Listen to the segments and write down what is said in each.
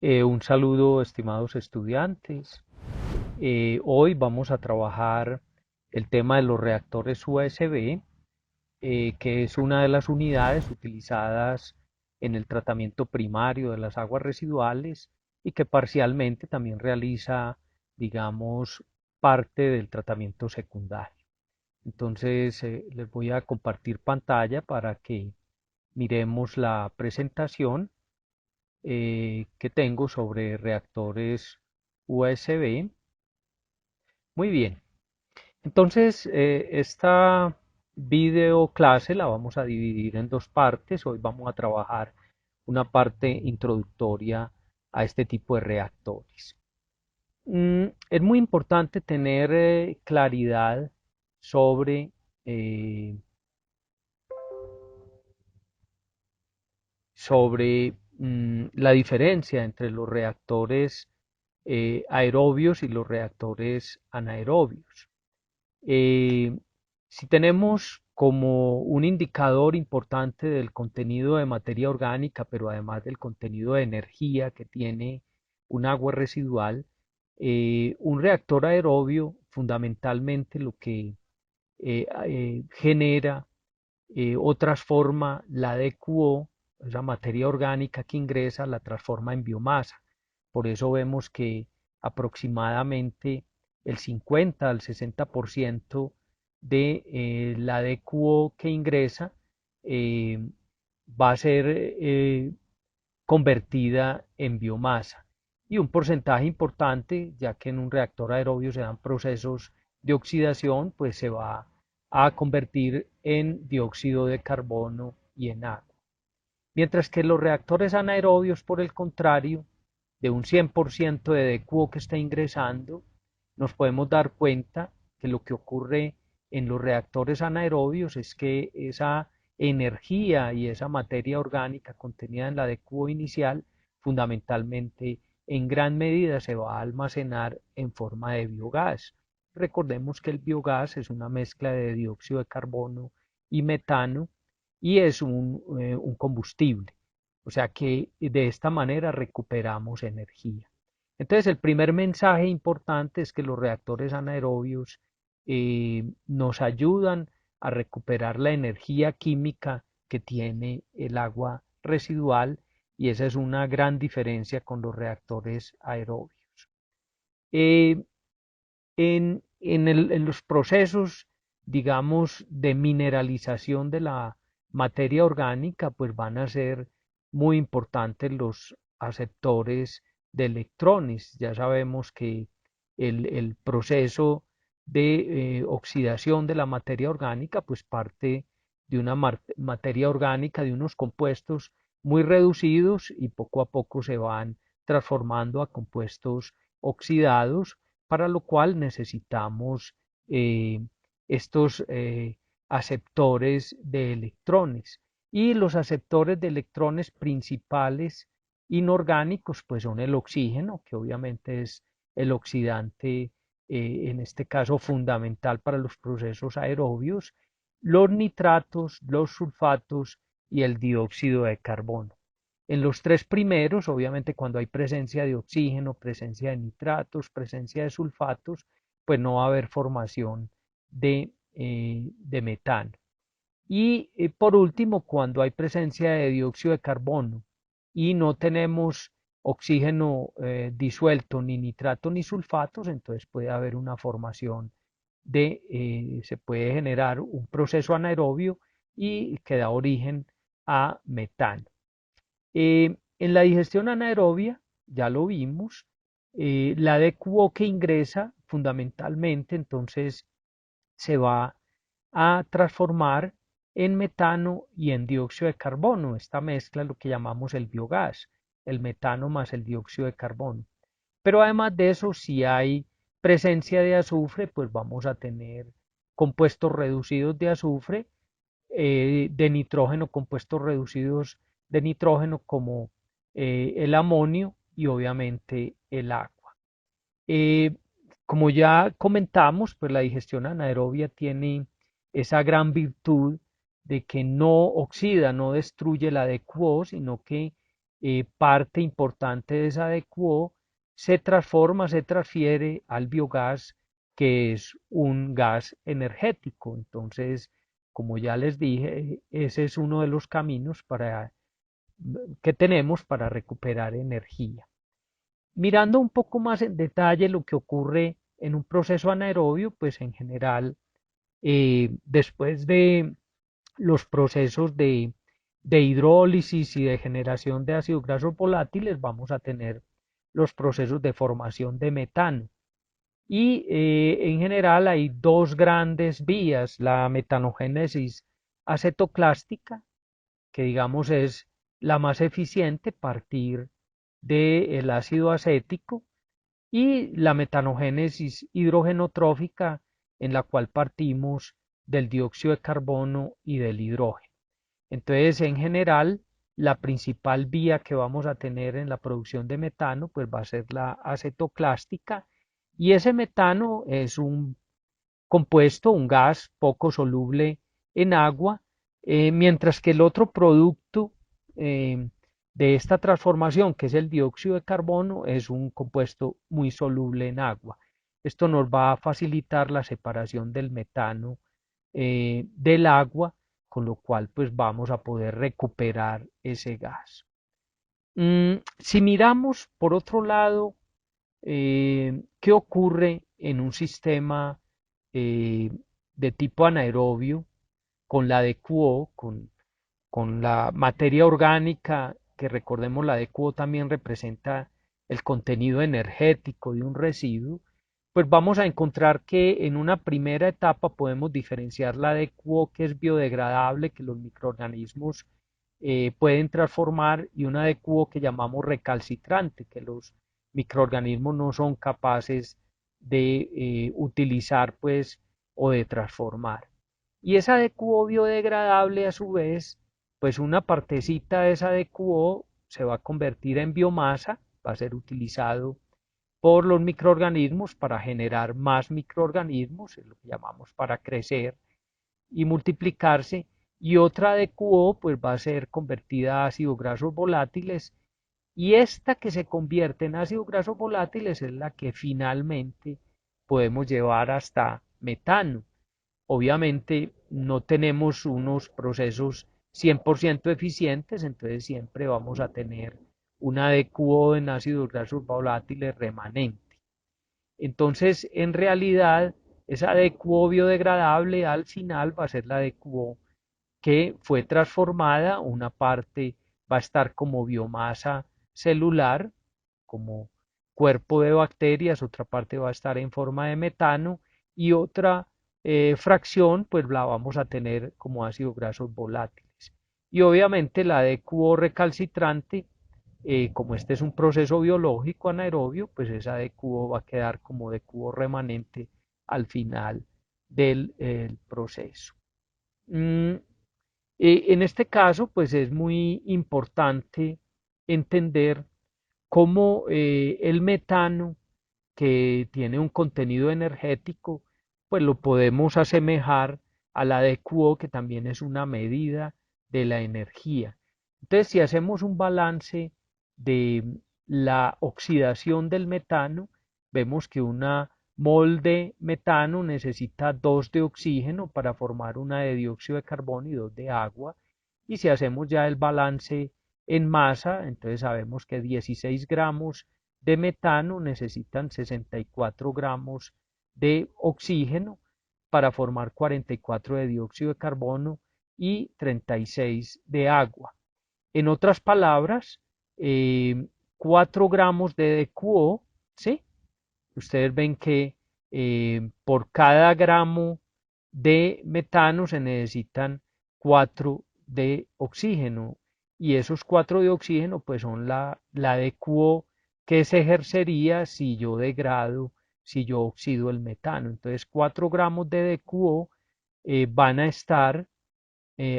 Un saludo, estimados estudiantes. Hoy vamos a trabajar el tema de los reactores USB, que es una de las unidades utilizadas en el tratamiento primario de las aguas residuales y que parcialmente también realiza, digamos, parte del tratamiento secundario. Entonces, les voy a compartir pantalla para que miremos la presentación que tengo sobre reactores USB. Muy bien, entonces esta video clase la vamos a dividir en dos partes. Hoy vamos a trabajar una parte introductoria a este tipo de reactores. Es muy importante tener claridad sobre, eh, la diferencia entre los reactores aerobios y los reactores anaerobios. Eh, si tenemos como un indicador importante del contenido de materia orgánica, pero además del contenido de energía que tiene un agua residual, un reactor aerobio fundamentalmente lo que genera o transforma la DQO, esa materia orgánica que ingresa, la transforma en biomasa. Por eso vemos que aproximadamente el 50 al 60% de la DQO que ingresa eh, va a ser convertida en biomasa. Y un porcentaje importante, ya que en un reactor aerobio se dan procesos de oxidación, pues se va a convertir en dióxido de carbono y en agua. Mientras que los reactores anaerobios, por el contrario, de un 100% de DQO que está ingresando, nos podemos dar cuenta que lo que ocurre en los reactores anaerobios es que esa energía y esa materia orgánica contenida en la DQO inicial, fundamentalmente en gran medida se va a almacenar en forma de biogás. Recordemos que el biogás es una mezcla de dióxido de carbono y metano y es un combustible. O sea que de esta manera recuperamos energía. Entonces, el primer mensaje importante es que los reactores anaerobios nos ayudan a recuperar la energía química que tiene el agua residual y esa es una gran diferencia con los reactores aerobios. Eh, en los procesos, digamos, de mineralización de la materia orgánica, pues van a ser muy importantes los aceptores de electrones. Ya sabemos que el proceso de oxidación de la materia orgánica, pues parte de una materia orgánica, de unos compuestos muy reducidos y poco a poco se van transformando a compuestos oxidados, para lo cual necesitamos eh, estos aceptores de electrones. Y los aceptores de electrones principales inorgánicos, pues son el oxígeno, que obviamente es el oxidante, en este caso fundamental para los procesos aerobios, los nitratos, los sulfatos y el dióxido de carbono. En los tres primeros, obviamente cuando hay presencia de oxígeno, presencia de nitratos, presencia de sulfatos, pues no va a haber formación de metano. Y por último, cuando hay presencia de dióxido de carbono y no tenemos oxígeno disuelto, ni nitrato ni sulfatos, entonces puede haber una formación se puede generar un proceso anaerobio y que da origen a metano. En la digestión anaerobia, ya lo vimos, la DQO que ingresa fundamentalmente entonces se va a transformar en metano y en dióxido de carbono. Esta mezcla es lo que llamamos el biogás, el metano más el dióxido de carbono. Pero además de eso, si hay presencia de azufre, pues vamos a tener compuestos reducidos de azufre, de nitrógeno, compuestos reducidos de nitrógeno como el amonio y obviamente el agua. Eh, Como ya comentamos, pues la digestión anaerobia tiene esa gran virtud de que no oxida, no destruye la DQO, sino que parte importante de esa DQO se transfiere al biogás, que es un gas energético. Entonces, como ya les dije, ese es uno de los caminos que tenemos para recuperar energía. Mirando un poco más en detalle lo que ocurre en un proceso anaerobio, pues en general, después de los procesos de hidrólisis y de generación de ácidos grasos volátiles, vamos a tener los procesos de formación de metano. Y en general hay dos grandes vías, la metanogénesis acetoclástica, que digamos es la más eficiente, partir del ácido acético, y la metanogénesis hidrogenotrófica, en la cual partimos del dióxido de carbono y del hidrógeno. Entonces, en general, la principal vía que vamos a tener en la producción de metano, pues va a ser la acetoclástica, y ese metano es un compuesto, un gas poco soluble en agua, mientras que el otro producto de esta transformación, que es el dióxido de carbono, es un compuesto muy soluble en agua. Esto nos va a facilitar la separación del metano del agua, con lo cual pues vamos a poder recuperar ese gas. Si miramos por otro lado, ¿qué ocurre en un sistema eh, de tipo anaerobio con la DQO, con la materia orgánica, que recordemos la DQO también representa el contenido energético de un residuo? Pues vamos a encontrar que en una primera etapa podemos diferenciar la DQO, que es biodegradable, que los microorganismos pueden transformar, y una DQO que llamamos recalcitrante, que los microorganismos no son capaces de utilizar pues o de transformar. Y esa DQO biodegradable, a su vez, pues una partecita de esa DQO se va a convertir en biomasa, va a ser utilizado por los microorganismos para generar más microorganismos, es lo que llamamos para crecer y multiplicarse, y otra DQO pues va a ser convertida a ácidos grasos volátiles, y esta que se convierte en ácidos grasos volátiles es la que finalmente podemos llevar hasta metano. Obviamente no tenemos unos procesos 100% eficientes, entonces siempre vamos a tener una DQO en ácidos grasos volátiles remanente. Entonces, en realidad, esa DQO biodegradable al final va a ser la DQO que fue transformada. Una parte va a estar como biomasa celular, como cuerpo de bacterias, otra parte va a estar en forma de metano, y otra fracción pues la vamos a tener como ácidos grasos volátiles. Y obviamente la DQO recalcitrante, como este es un proceso biológico anaerobio, pues esa DQO va a quedar como DQO remanente al final del proceso. Mm, en este caso, pues es muy importante entender cómo el metano, que tiene un contenido energético, pues lo podemos asemejar a la de QO, que también es una medida de la energía. Entonces, si hacemos un balance de la oxidación del metano, vemos que una mol de metano necesita 2 de oxígeno para formar una de dióxido de carbono y 2 de agua. Y si hacemos ya el balance en masa, entonces sabemos que 16 gramos de metano necesitan 64 gramos de oxígeno para formar 44 de dióxido de carbono y 36 de agua. En otras palabras, 4 gramos de DQO, ¿sí? Ustedes ven que por cada gramo de metano se necesitan 4 de oxígeno, y esos 4 de oxígeno pues son la DQO que se ejercería si yo degrado, si yo oxido el metano. Entonces 4 gramos de DQO van a estar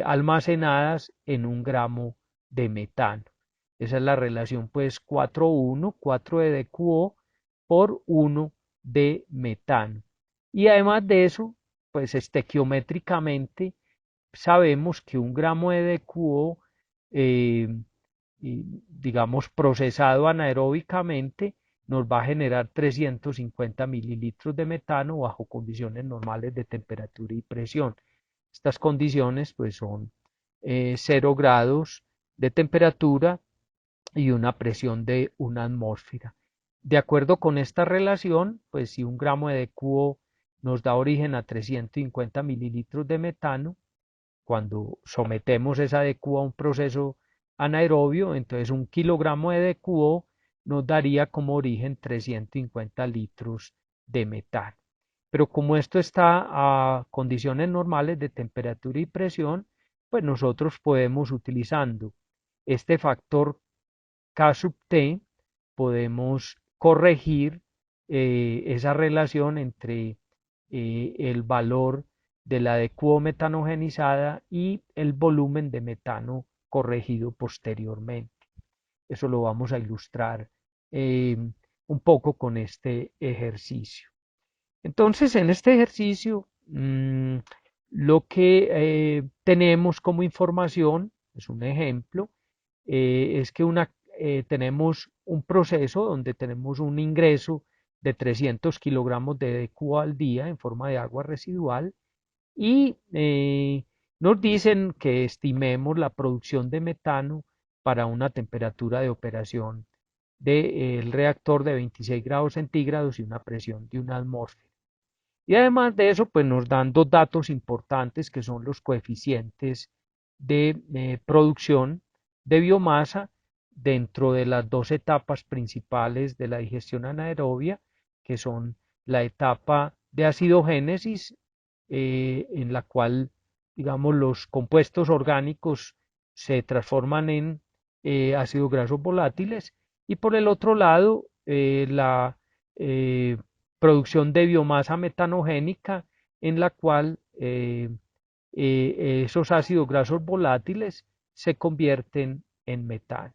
almacenadas en 1 gramo de metano. Esa es la relación pues 4:1, 4 de DQO por 1 de metano. Y además de eso, pues estequiométricamente sabemos que 1 gramo de DQO digamos, procesado anaeróbicamente, nos va a generar 350 mililitros de metano bajo condiciones normales de temperatura y presión. Estas condiciones pues son 0 grados de temperatura y una presión de una atmósfera. De acuerdo con esta relación, pues si un gramo de DQO nos da origen a 350 mililitros de metano, cuando sometemos esa DQO a un proceso anaerobio, entonces un kilogramo de DQO nos daría como origen 350 litros de metano. Pero como esto está a condiciones normales de temperatura y presión, pues nosotros podemos, utilizando este factor K sub T, podemos corregir esa relación entre el valor de la decuometanogenizada y el volumen de metano corregido posteriormente. Eso lo vamos a ilustrar un poco con este ejercicio. Entonces, en este ejercicio, lo que tenemos como información, es un ejemplo, es que tenemos un proceso donde tenemos un ingreso de 300 kilogramos de DQ al día en forma de agua residual y nos dicen que estimemos la producción de metano para una temperatura de operación del reactor de 26 grados centígrados y una presión de una atmósfera. Y además de eso, pues nos dan dos datos importantes que son los coeficientes de producción de biomasa dentro de las dos etapas principales de la digestión anaerobia, que son la etapa de acidogénesis, en la cual, digamos, los compuestos orgánicos se transforman en ácidos grasos volátiles, y por el otro lado, la eh, producción de biomasa metanogénica en la cual esos ácidos grasos volátiles se convierten en metano.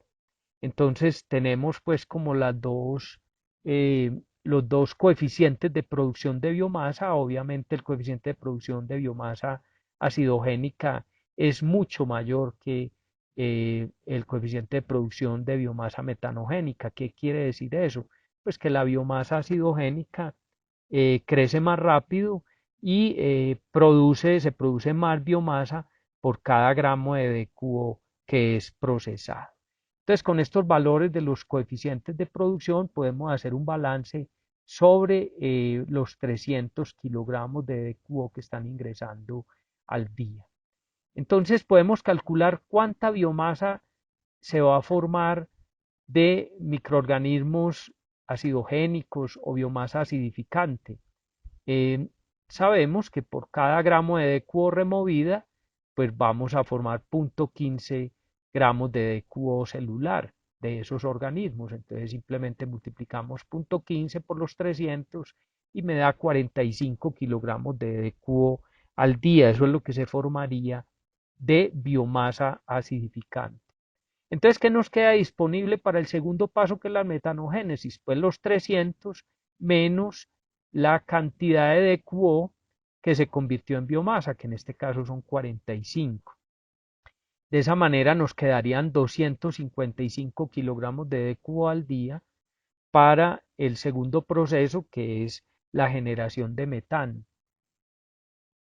Entonces tenemos pues como los dos coeficientes de producción de biomasa. Obviamente el coeficiente de producción de biomasa acidogénica es mucho mayor que el coeficiente de producción de biomasa metanogénica. ¿Qué quiere decir eso? Pues que la biomasa acidogénica crece más rápido y se produce más biomasa por cada gramo de DQO que es procesado. Entonces, con estos valores de los coeficientes de producción podemos hacer un balance sobre los 300 kilogramos de DQO que están ingresando al día. Entonces, podemos calcular cuánta biomasa se va a formar de microorganismos acidogénicos o biomasa acidificante. Eh, Sabemos que por cada gramo de DQO removida, pues vamos a formar 0.15 gramos de DQO celular de esos organismos. Entonces simplemente multiplicamos 0.15 por los 300 y me da 45 kilogramos de DQO al día. Eso es lo que se formaría de biomasa acidificante. Entonces, ¿qué nos queda disponible para el segundo paso, que es la metanogénesis? Pues los 300 menos la cantidad de DQO que se convirtió en biomasa, que en este caso son 45. De esa manera nos quedarían 255 kilogramos de DQO al día para el segundo proceso, que es la generación de metano.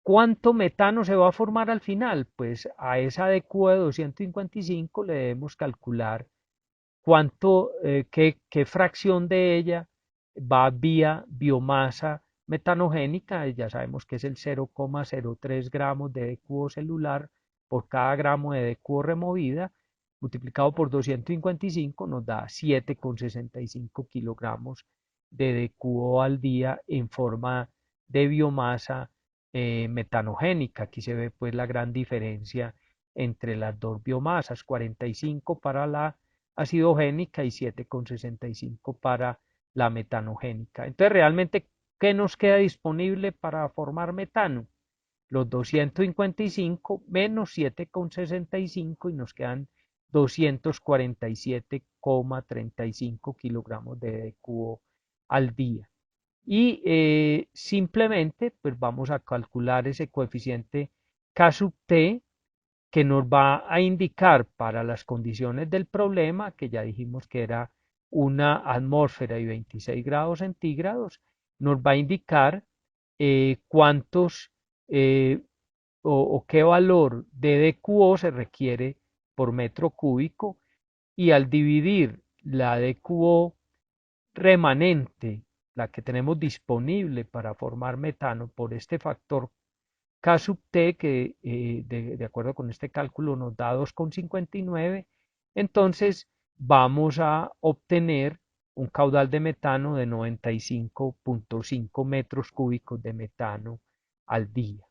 ¿Cuánto metano se va a formar al final? Pues a esa DQO de 255 le debemos calcular qué fracción de ella va vía biomasa metanogénica. Ya sabemos que es el 0,03 gramos de DQO celular por cada gramo de DQO removida, multiplicado por 255 nos da 7,65 kilogramos de DQO al día en forma de biomasa metanogénica. Aquí se ve pues la gran diferencia entre las dos biomasas: 45 para la acidogénica y 7,65 para la metanogénica. Entonces, realmente, ¿qué nos queda disponible para formar metano? Los 255 menos 7,65 y nos quedan 247,35 kilogramos de DQO al día. Y simplemente pues vamos a calcular ese coeficiente K sub T que nos va a indicar para las condiciones del problema, que ya dijimos que era una atmósfera y 26 grados centígrados, nos va a indicar cuántos o qué valor de DQO se requiere por metro cúbico, y al dividir la DQO remanente, la que tenemos disponible para formar metano, por este factor K sub T, que de acuerdo con este cálculo nos da 2,59, entonces vamos a obtener un caudal de metano de 95,5 metros cúbicos de metano al día.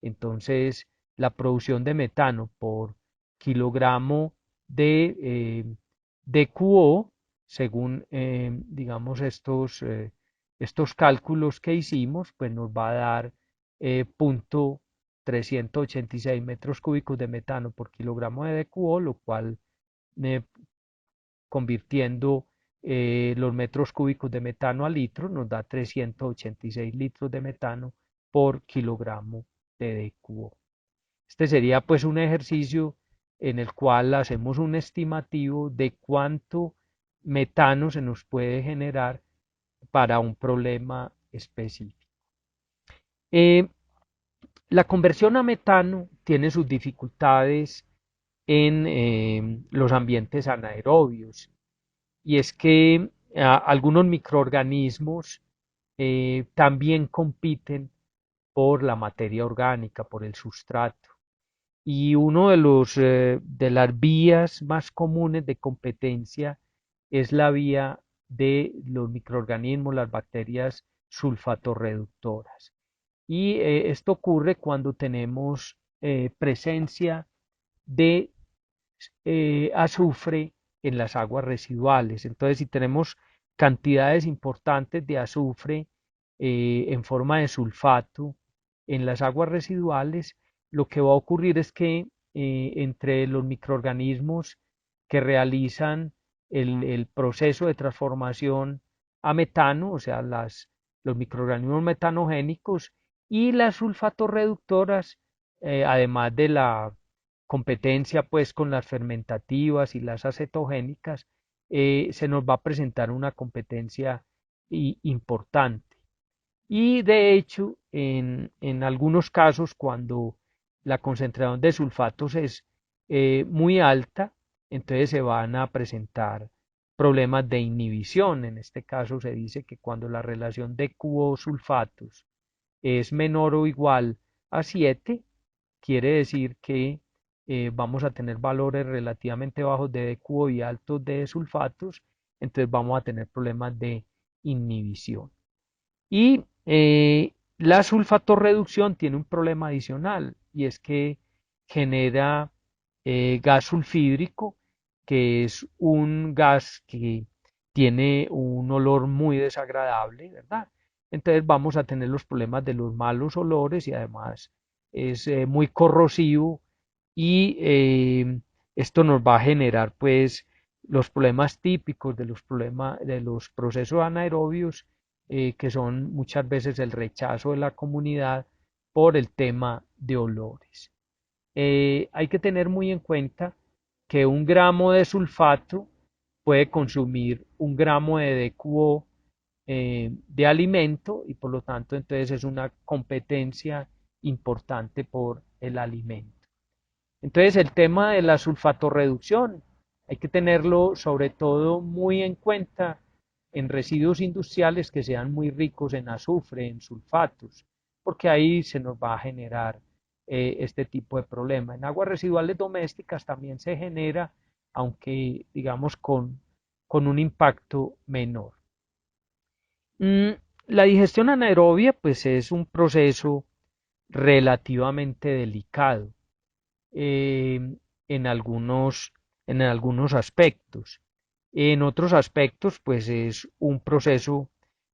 Entonces, la producción de metano por kilogramo de QO, según digamos estos cálculos que hicimos, pues nos va a dar punto 386 metros cúbicos de metano por kilogramo de DQO, lo cual eh, convirtiendo los metros cúbicos de metano a litros nos da 386 litros de metano por kilogramo de DQO. Este sería pues un ejercicio en el cual hacemos un estimativo de cuánto metano se nos puede generar para un problema específico. Eh, la conversión a metano tiene sus dificultades en los ambientes anaerobios, y es que algunos microorganismos también compiten por la materia orgánica, por el sustrato. Y uno de las vías más comunes de competencia es la vía de los microorganismos, las bacterias sulfatorreductoras. Y esto ocurre cuando tenemos presencia de azufre en las aguas residuales. Entonces, si tenemos cantidades importantes de azufre en forma de sulfato en las aguas residuales, lo que va a ocurrir es que entre los microorganismos que realizan el proceso de transformación a metano, o sea, los microorganismos metanogénicos y las sulfatorreductoras, además de la competencia pues con las fermentativas y las acetogénicas, se nos va a presentar una competencia importante. Y de hecho, en algunos casos, cuando la concentración de sulfatos es muy alta, entonces se van a presentar problemas de inhibición. En este caso se dice que cuando la relación de QO-sulfatos es menor o igual a 7, quiere decir que vamos a tener valores relativamente bajos de DQO y altos de sulfatos, entonces vamos a tener problemas de inhibición. Y la sulfatorreducción tiene un problema adicional, y es que genera gas sulfídrico, que es un gas que tiene un olor muy desagradable, ¿verdad? Entonces vamos a tener los problemas de los malos olores, y además es muy corrosivo, y esto nos va a generar pues los problemas típicos de los procesos anaerobios, que son muchas veces el rechazo de la comunidad por el tema de olores. Hay que tener muy en cuenta que un gramo de sulfato puede consumir un gramo de DQO de alimento, y por lo tanto entonces es una competencia importante por el alimento. Entonces el tema de la sulfatorreducción hay que tenerlo sobre todo muy en cuenta en residuos industriales que sean muy ricos en azufre, en sulfatos, porque ahí se nos va a generar este tipo de problema. En aguas residuales domésticas también se genera, aunque digamos con un impacto menor. La digestión anaerobia pues es un proceso relativamente delicado eh, en algunos, en algunos aspectos. En otros aspectos, pues es un proceso,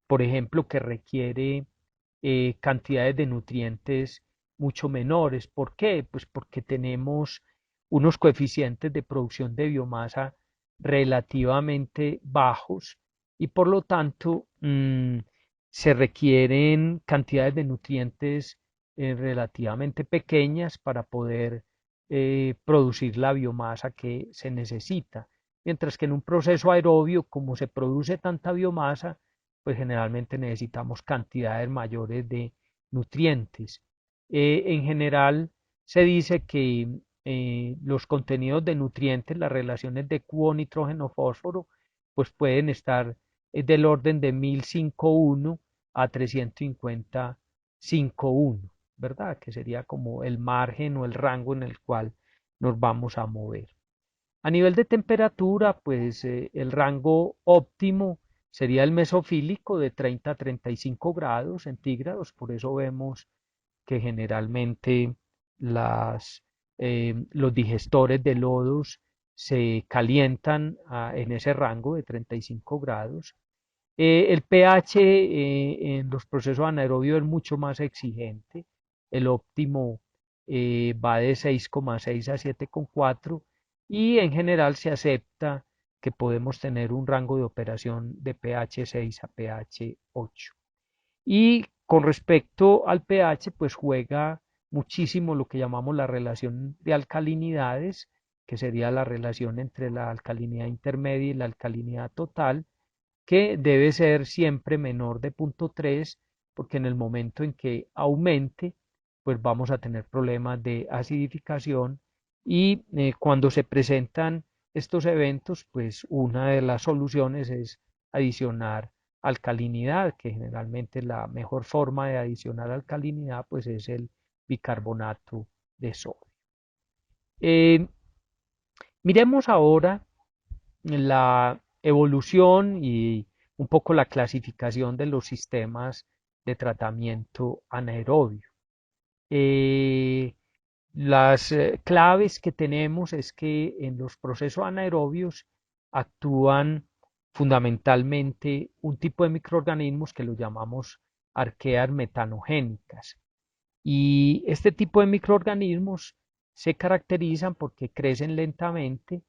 por ejemplo, que requiere cantidades de nutrientes mucho menores. ¿Por qué? Pues porque tenemos unos coeficientes de producción de biomasa relativamente bajos, y por lo tanto se requieren cantidades de nutrientes relativamente pequeñas para poder producir la biomasa que se necesita. Mientras que en un proceso aerobio, como se produce tanta biomasa, pues generalmente necesitamos cantidades mayores de nutrientes. En general, se dice que los contenidos de nutrientes, las relaciones de cuo, nitrógeno, fósforo, pues pueden estar del orden de 1051 a 350,51, ¿verdad? Que sería como el margen o el rango en el cual nos vamos a mover. A nivel de temperatura, pues el rango óptimo sería el mesofílico de 30 a 35 grados centígrados, por eso vemos que generalmente los digestores de lodos se calientan en ese rango de 35 grados. El pH en los procesos anaerobios es mucho más exigente. El óptimo va de 6,6 a 7,4 y en general se acepta que podemos tener un rango de operación de pH 6 a pH 8. Y con respecto al pH, pues juega muchísimo lo que llamamos la relación de alcalinidades, que sería la relación entre la alcalinidad intermedia y la alcalinidad total, que debe ser siempre menor de 0,3, porque en el momento en que aumente, pues vamos a tener problemas de acidificación y cuando se presentan estos eventos, pues una de las soluciones es adicionar alcalinidad, que generalmente la mejor forma de adicionar alcalinidad pues es el bicarbonato de sodio. Eh, Miremos ahora la evolución y un poco la clasificación de los sistemas de tratamiento anaerobio. Eh, las claves que tenemos es que en los procesos anaerobios actúan fundamentalmente un tipo de microorganismos que los llamamos arqueas metanogénicas. Y este tipo de microorganismos se caracterizan porque crecen lentamente,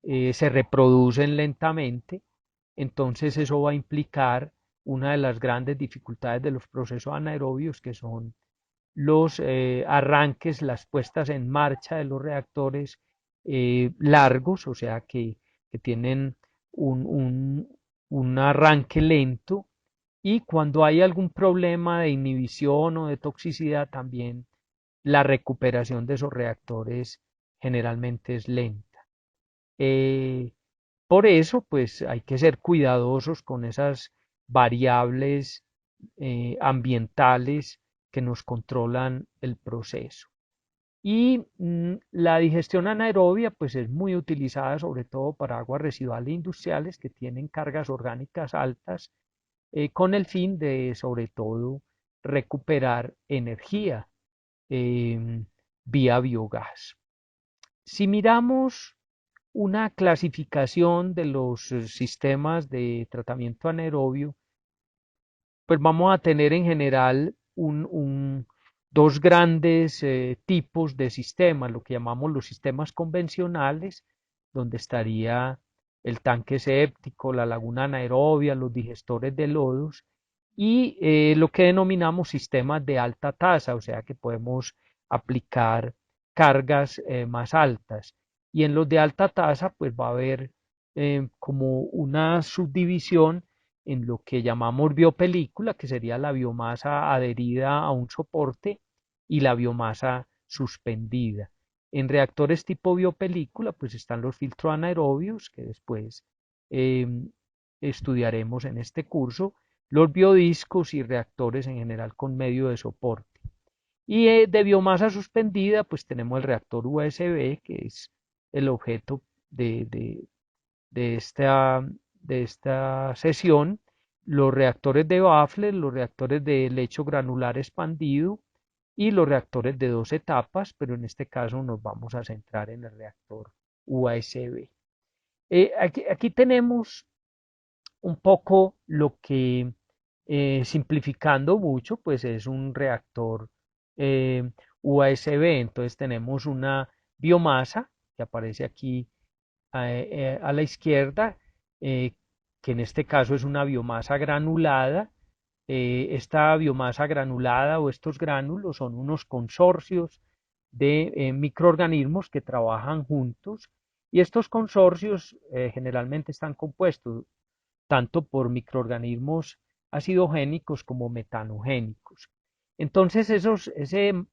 se reproducen lentamente, entonces eso va a implicar una de las grandes dificultades de los procesos anaerobios, que son los arranques, las puestas en marcha de los reactores largos, o sea que tienen un arranque lento, y cuando hay algún problema de inhibición o de toxicidad también la recuperación de esos reactores generalmente es lenta. Eh, por eso, pues hay que ser cuidadosos con esas variables ambientales que nos controlan el proceso. Y la digestión anaerobia, pues es muy utilizada sobre todo para aguas residuales industriales que tienen cargas orgánicas altas, con el fin de, sobre todo, recuperar energía em, vía biogás. Si miramos una clasificación de los sistemas de tratamiento anaerobio, pues vamos a tener en general dos grandes tipos de sistemas, lo que llamamos los sistemas convencionales, donde estaría el tanque séptico, la laguna anaerobia, los digestores de lodos, y lo que denominamos sistemas de alta tasa, o sea que podemos aplicar cargas más altas. Y en los de alta tasa, pues va a haber como una subdivisión en lo que llamamos biopelícula, que sería la biomasa adherida a un soporte, y la biomasa suspendida. En reactores tipo biopelícula, pues están los filtros anaerobios, que después eh, estudiaremos en este curso, los biodiscos y reactores en general con medio de soporte. Y de biomasa suspendida, pues tenemos el reactor USB, que es el objeto de esta, de esta sesión, los reactores de Baffler, los reactores de lecho granular expandido y los reactores de dos etapas, pero en este caso nos vamos a centrar en el reactor USB. Aquí tenemos un poco lo que, simplificando mucho, pues es un reactor USB. Entonces tenemos una biomasa que aparece aquí a la izquierda, eh, que en este caso es una biomasa granulada. Esta biomasa granulada o estos gránulos son unos consorcios de microorganismos que trabajan juntos y estos consorcios generalmente están compuestos tanto por microorganismos acidogénicos como metanogénicos. Entonces ese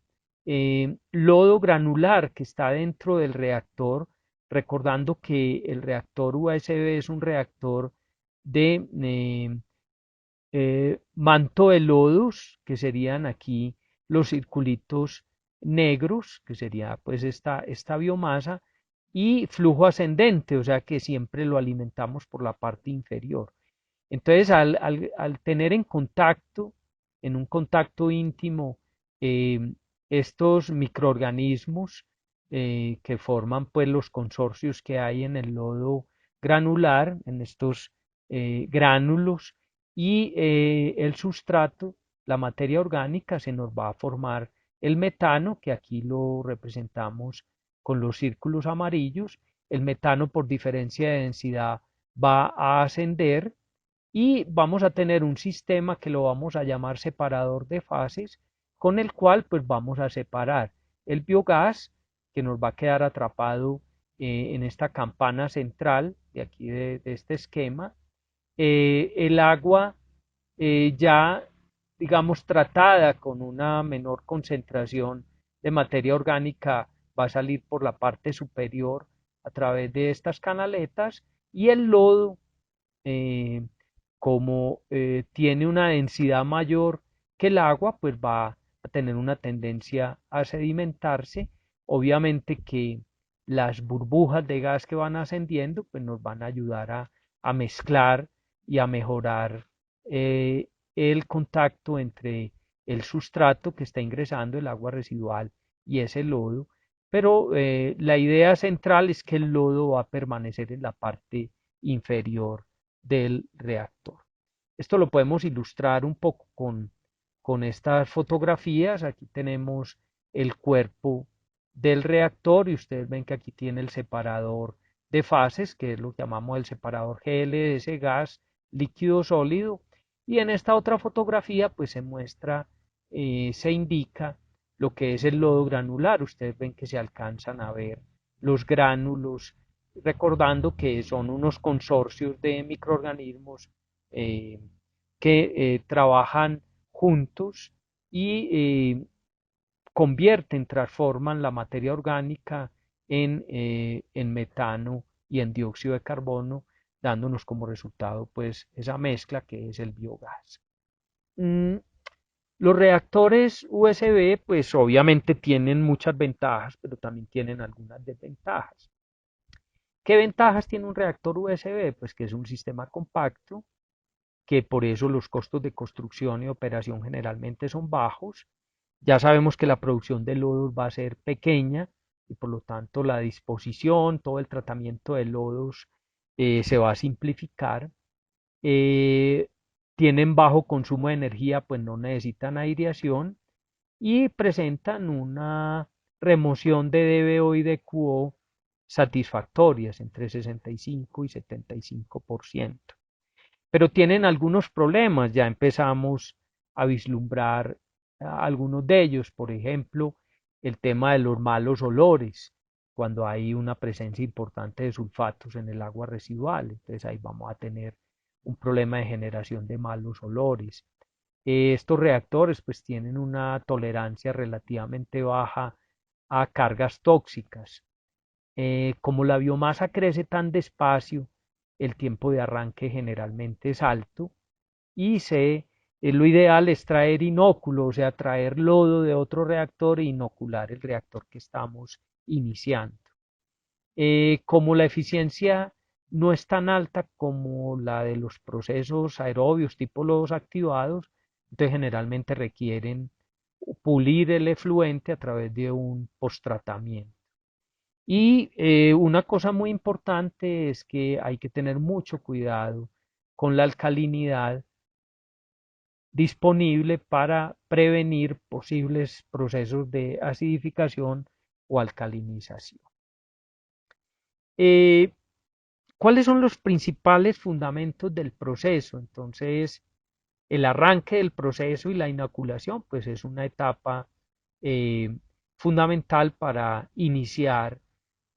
lodo granular que está dentro del reactor, recordando que el reactor USB es un reactor de manto de lodos, que serían aquí los circulitos negros, que sería pues esta biomasa, y flujo ascendente, o sea que siempre lo alimentamos por la parte inferior. Entonces, al tener en un contacto íntimo, estos microorganismos que forman pues los consorcios que hay en el lodo granular, en estos gránulos, y el sustrato, la materia orgánica, se nos va a formar el metano, que aquí lo representamos con los círculos amarillos. El metano, por diferencia de densidad, va a ascender y vamos a tener un sistema que lo vamos a llamar separador de fases, con el cual pues vamos a separar el biogás, que nos va a quedar atrapado en esta campana central de aquí de este esquema, el agua ya, digamos, tratada con una menor concentración de materia orgánica va a salir por la parte superior a través de estas canaletas, y el lodo, eh, como tiene una densidad mayor que el agua, pues va a tener una tendencia a sedimentarse. Obviamente que las burbujas de gas que van ascendiendo, pues nos van a ayudar a mezclar y a mejorar el contacto entre el sustrato que está ingresando el agua residual y ese lodo. Pero la idea central es que el lodo va a permanecer en la parte inferior del reactor. Esto lo podemos ilustrar un poco con estas fotografías. Aquí tenemos el cuerpo del reactor y ustedes ven que aquí tiene el separador de fases, que es lo que llamamos el separador GLS, gas, líquido, sólido. Y en esta otra fotografía pues se muestra, se indica lo que es el lodo granular. Ustedes ven que se alcanzan a ver los gránulos, recordando que son unos consorcios de microorganismos eh, que trabajan juntos y convierten, transforman la materia orgánica en metano y en dióxido de carbono, dándonos como resultado pues esa mezcla que es el biogás. Mm, los reactores USB pues obviamente tienen muchas ventajas, pero también tienen algunas desventajas. ¿Qué ventajas tiene un reactor USB? Pues que es un sistema compacto, que por eso los costos de construcción y operación generalmente son bajos. Ya sabemos que la producción de lodos va a ser pequeña y por lo tanto la disposición, todo el tratamiento de lodos se va a simplificar. Eh, Tienen bajo consumo de energía, pues no necesitan aireación y presentan una remoción de DBO y de QO satisfactorias entre 65 y 75%. Pero tienen algunos problemas, ya empezamos a vislumbrar algunos de ellos, por ejemplo, el tema de los malos olores, cuando hay una presencia importante de sulfatos en el agua residual, entonces ahí vamos a tener un problema de generación de malos olores. Estos reactores pues tienen una tolerancia relativamente baja a cargas tóxicas. Como la biomasa crece tan despacio, el tiempo de arranque generalmente es alto y lo ideal es traer inóculo, o sea, traer lodo de otro reactor e inocular el reactor que estamos iniciando. Como la eficiencia no es tan alta como la de los procesos aerobios tipo lodos activados, entonces generalmente requieren pulir el efluente a través de un posttratamiento. Y una cosa muy importante es que hay que tener mucho cuidado con la alcalinidad disponible para prevenir posibles procesos de acidificación o alcalinización. Eh, ¿Cuáles son los principales fundamentos del proceso? Entonces, el arranque del proceso y la inoculación, pues es una etapa eh, fundamental para iniciar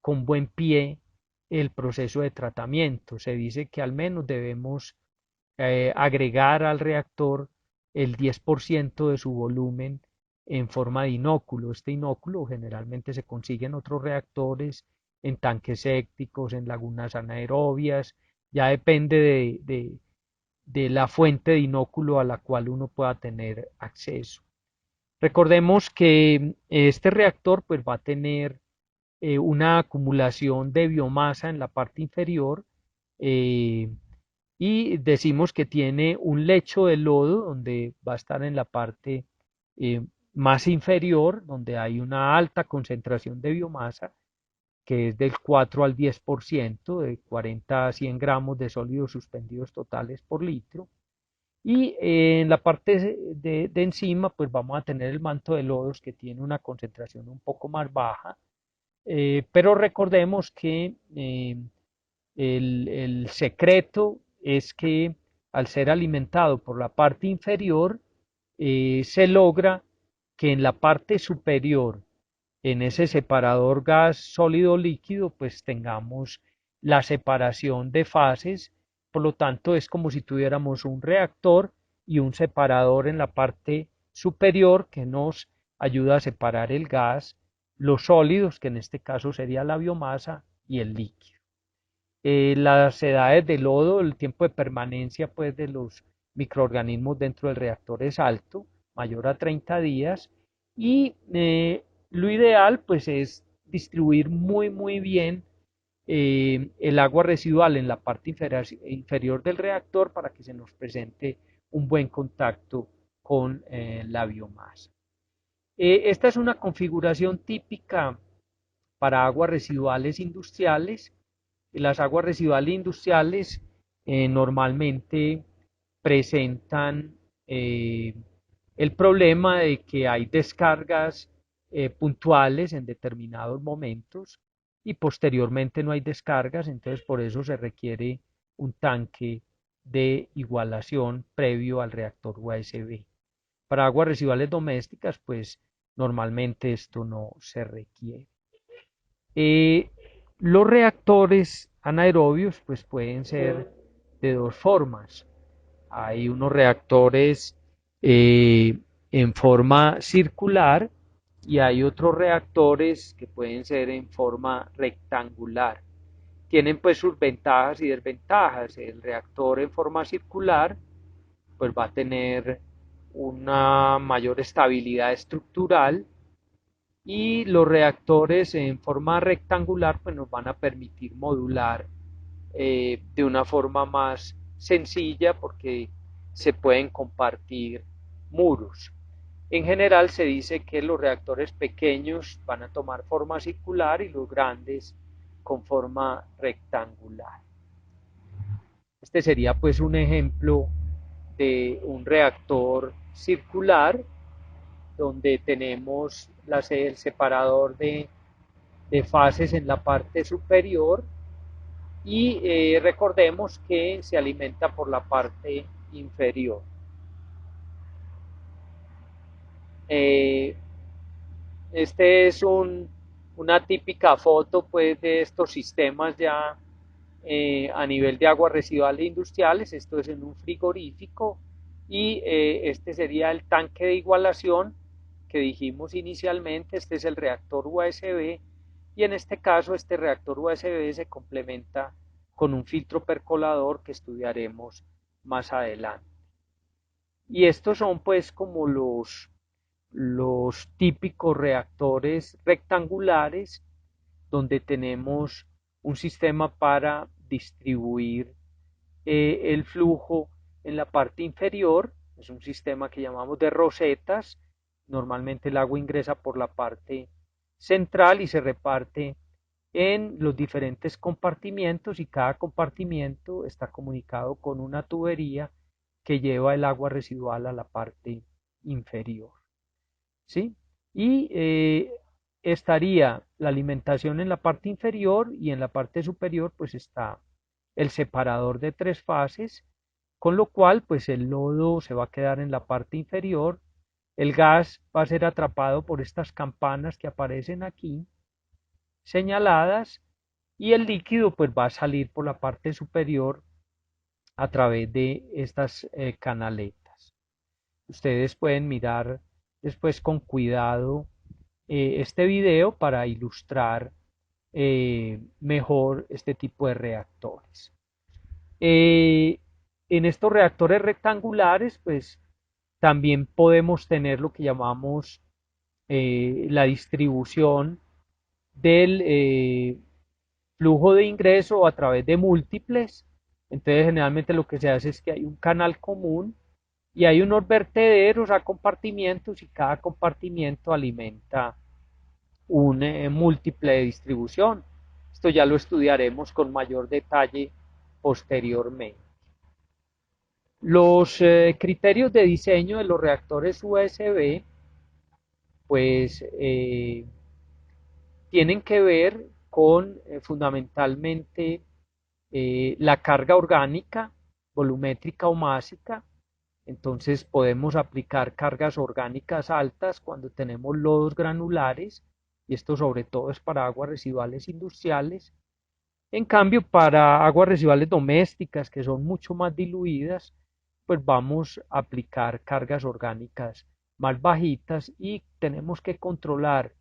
con buen pie el proceso de tratamiento. Se dice que al menos debemos agregar al reactor el 10% de su volumen en forma de inóculo. Este inóculo generalmente se consigue en otros reactores, en tanques sépticos, en lagunas anaerobias, ya depende de la fuente de inóculo a la cual uno pueda tener acceso. Recordemos que este reactor pues va a tener una acumulación de biomasa en la parte inferior eh, y decimos que tiene un lecho de lodo donde va a estar en la parte eh, más inferior, donde hay una alta concentración de biomasa, que es del 4 al 10%, de 40 a 100 gramos de sólidos suspendidos totales por litro. Y en la parte de encima, pues vamos a tener el manto de lodos que tiene una concentración un poco más baja, pero recordemos que el secreto es que al ser alimentado por la parte inferior, se logra que en la parte superior, en ese separador gas sólido líquido, pues tengamos la separación de fases. Por lo tanto, es como si tuviéramos un reactor y un separador en la parte superior que nos ayuda a separar el gas, los sólidos, que en este caso sería la biomasa, y el líquido. Las edades de lodo, el tiempo de permanencia pues, de los microorganismos dentro del reactor es alto, mayor a 30 días, y lo ideal pues, es distribuir muy bien el agua residual en la parte inferior del reactor para que se nos presente un buen contacto con la biomasa. Esta es una configuración típica para aguas residuales industriales. Las aguas residuales industriales normalmente presentan el problema de que hay descargas puntuales en determinados momentos y posteriormente no hay descargas, entonces por eso se requiere un tanque de igualación previo al reactor USB. Para aguas residuales domésticas, pues normalmente esto no se requiere. Eh, los reactores anaerobios pues pueden ser de dos formas. Hay unos reactores en forma circular y hay otros reactores que pueden ser en forma rectangular. Tienen pues sus ventajas y desventajas. El reactor en forma circular pues va a tener una mayor estabilidad estructural y los reactores en forma rectangular pues nos van a permitir modular de una forma más sencilla porque se pueden compartir muros. En general se dice que los reactores pequeños van a tomar forma circular y los grandes con forma rectangular. Este sería pues un ejemplo de un reactor circular donde tenemos el separador de fases en la parte superior y recordemos que se alimenta por la parte inferior. Eh, este es una típica foto pues, de estos sistemas ya a nivel de aguas residuales industriales. Esto es en un frigorífico y este sería el tanque de igualación que dijimos inicialmente. Este es el reactor USB y en este caso este reactor USB se complementa con un filtro percolador que estudiaremos más adelante. Y estos son pues como los típicos reactores rectangulares donde tenemos un sistema para distribuir el flujo en la parte inferior. Es un sistema que llamamos de rosetas. Normalmente el agua ingresa por la parte central y se reparte en los diferentes compartimientos y cada compartimiento está comunicado con una tubería que lleva el agua residual a la parte inferior. ¿Sí? Y estaría la alimentación en la parte inferior y en la parte superior pues está el separador de tres fases, con lo cual pues el lodo se va a quedar en la parte inferior, El gas va a ser atrapado por estas campanas que aparecen aquí, señaladas, y el líquido pues va a salir por la parte superior a través de estas canaletas. Ustedes pueden mirar después con cuidado este video para ilustrar mejor este tipo de reactores. Eh, en estos reactores rectangulares, pues también podemos tener lo que llamamos la distribución del flujo de ingreso a través de múltiples. Entonces, generalmente lo que se hace es que hay un canal común y hay unos vertederos a compartimientos y cada compartimiento alimenta un múltiple de distribución. Esto ya lo estudiaremos con mayor detalle posteriormente. Los criterios de diseño de los reactores USB pues tienen que ver con fundamentalmente la carga orgánica, volumétrica o másica. Entonces podemos aplicar cargas orgánicas altas cuando tenemos lodos granulares, y esto sobre todo es para aguas residuales industriales. En cambio, para aguas residuales domésticas, que son mucho más diluidas, pues vamos a aplicar cargas orgánicas más bajitas y tenemos que controlar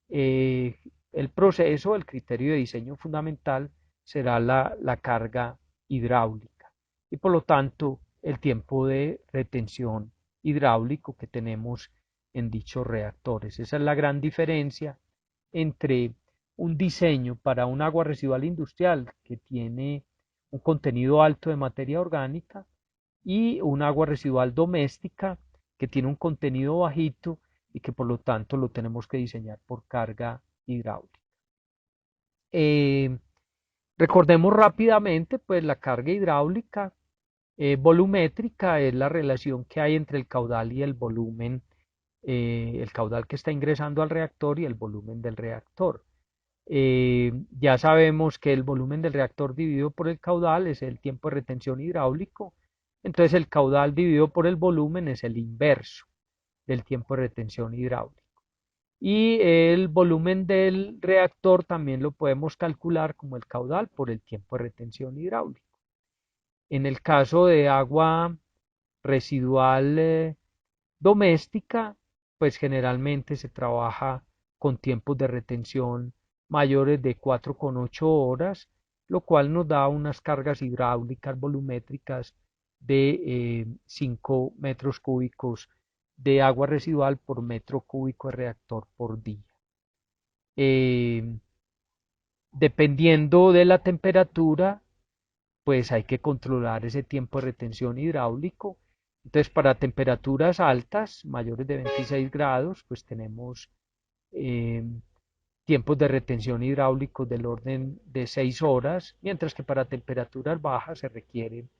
eh, el proceso. El criterio de diseño fundamental será la carga hidráulica y por lo tanto el tiempo de retención hidráulico que tenemos en dichos reactores. Esa es la gran diferencia entre un diseño para un agua residual industrial que tiene un contenido alto de materia orgánica y un agua residual doméstica que tiene un contenido bajito y que por lo tanto lo tenemos que diseñar por carga hidráulica. Eh, Recordemos rápidamente, pues la carga hidráulica volumétrica es la relación que hay entre el caudal y el volumen, el caudal que está ingresando al reactor y el volumen del reactor. Ya sabemos que el volumen del reactor dividido por el caudal es el tiempo de retención hidráulico, entonces el caudal dividido por el volumen es el inverso del tiempo de retención hidráulico. Y el volumen del reactor también lo podemos calcular como el caudal por el tiempo de retención hidráulico. En el caso de agua residual doméstica, pues generalmente se trabaja con tiempos de retención mayores de 4,8 horas, lo cual nos da unas cargas hidráulicas volumétricas de 5 metros cúbicos de agua residual por metro cúbico de reactor por día. Eh, Dependiendo de la temperatura, pues hay que controlar ese tiempo de retención hidráulico. Entonces, para temperaturas altas, mayores de 26 grados, pues tenemos eh, tiempos de retención hidráulicos del orden de 6 horas, mientras que para temperaturas bajas se requieren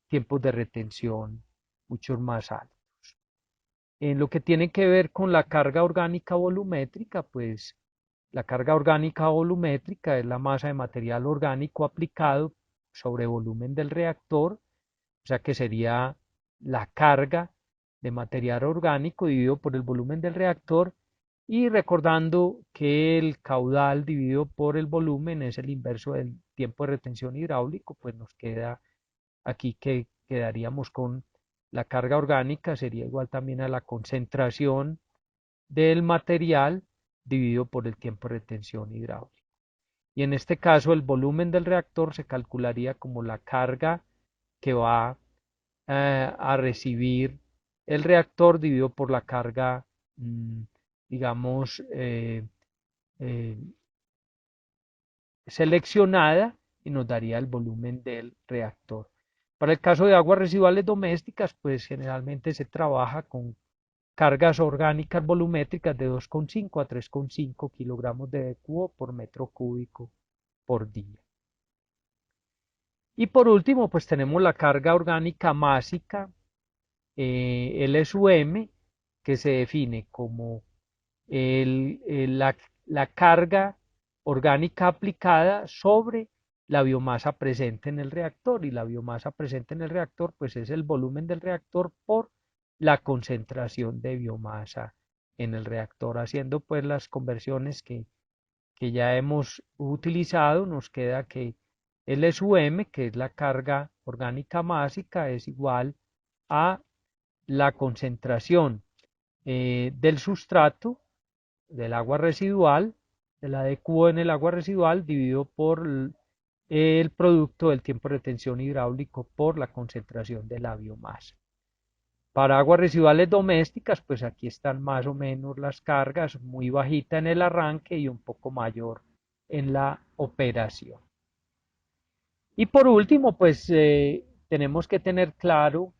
tiempos de retención mucho más altos. En lo que tiene que ver con la carga orgánica volumétrica, pues la carga orgánica volumétrica es la masa de material orgánico aplicado sobre volumen del reactor, o sea que sería la carga de material orgánico dividido por el volumen del reactor, y recordando que el caudal dividido por el volumen es el inverso del tiempo de retención hidráulico, pues nos queda aquí que quedaríamos con la carga orgánica sería igual también a la concentración del material dividido por el tiempo de retención hidráulica. Y en este caso el volumen del reactor se calcularía como la carga que va a recibir el reactor dividido por la carga, digamos, eh, seleccionada, y nos daría el volumen del reactor. Para el caso de aguas residuales domésticas, pues generalmente se trabaja con cargas orgánicas volumétricas de 2,5 a 3,5 kilogramos de cubo por metro cúbico por día. Y por último, pues tenemos la carga orgánica másica, LSUM, que se define como la carga orgánica aplicada sobre la biomasa presente en el reactor, y la biomasa presente en el reactor pues es el volumen del reactor por la concentración de biomasa en el reactor. Haciendo pues las conversiones que ya hemos utilizado, nos queda que el SUM, que es la carga orgánica másica, es igual a la concentración del sustrato, del agua residual, de la DQ en el agua residual, dividido por el producto del tiempo de retención hidráulico por la concentración de la biomasa. Para aguas residuales domésticas, pues aquí están más o menos las cargas, muy bajita en el arranque y un poco mayor en la operación. Y por último, pues tenemos que tener claro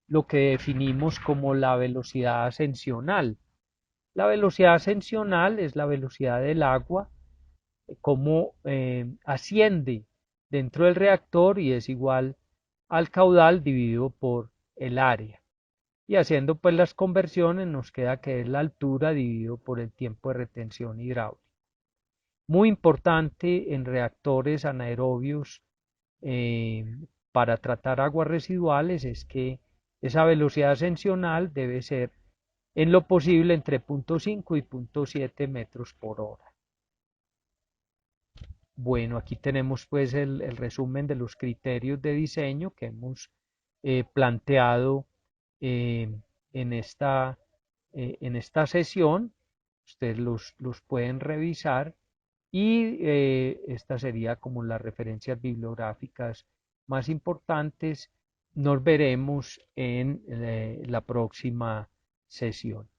lo que definimos como la velocidad ascensional. La velocidad ascensional es la velocidad del agua, cómo asciende dentro del reactor y es igual al caudal dividido por el área. Y haciendo pues las conversiones nos queda que es la altura dividido por el tiempo de retención hidráulica. Muy importante en reactores anaerobios eh, para tratar aguas residuales es que esa velocidad ascensional debe ser en lo posible entre 0.5 y 0.7 metros por hora. Bueno, aquí tenemos pues el resumen de los criterios de diseño que hemos planteado eh, en esta sesión. Ustedes los pueden revisar y esta sería como las referencias bibliográficas más importantes. Nos veremos en la próxima sesión.